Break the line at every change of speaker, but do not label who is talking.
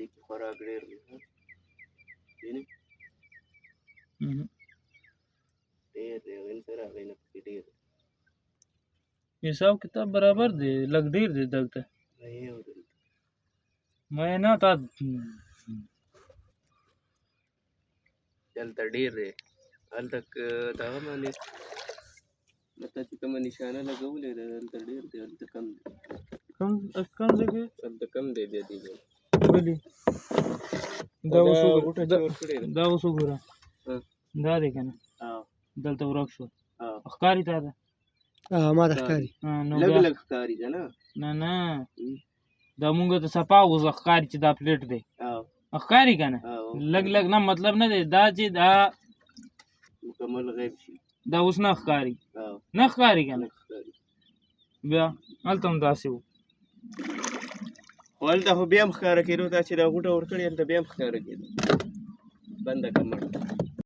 دې کې خوراک ډېر دی وینې ډېر دی هغې سره هغې نه پکې ډېر دی
حساب کتاب برابر دی لږ ډېر دی دلته
یو دلته
معاینات
دلته ډېر دی هلته دغه باندې دلته چې کومه نشانه لګولې ده دلته ډېر دی هلته کم دی
کم ځای کې
هلته کم دی بیا دې ځای
ولې دا اوس وګوره دا دی که نه دلته ورک شو ښکاري تا ده
ما ته ښکاري
لږ لږ ښکاري که
نه نه دا مونږ ته صفا اوس ښکاري چې دا پلیټ دی ښکاري که نه لږ لږ نه مطلب نه دی دا چې دا
مکمل غیب شي
دا اوس نه ښکاري نه ښکاري که نه بیا هلته هم داسې و
خو هلته خو بیا هم ښکاره کېدو تا چې دا غوټه ورکړې هلته بیا هم ښکاره کېدو بنده که مړه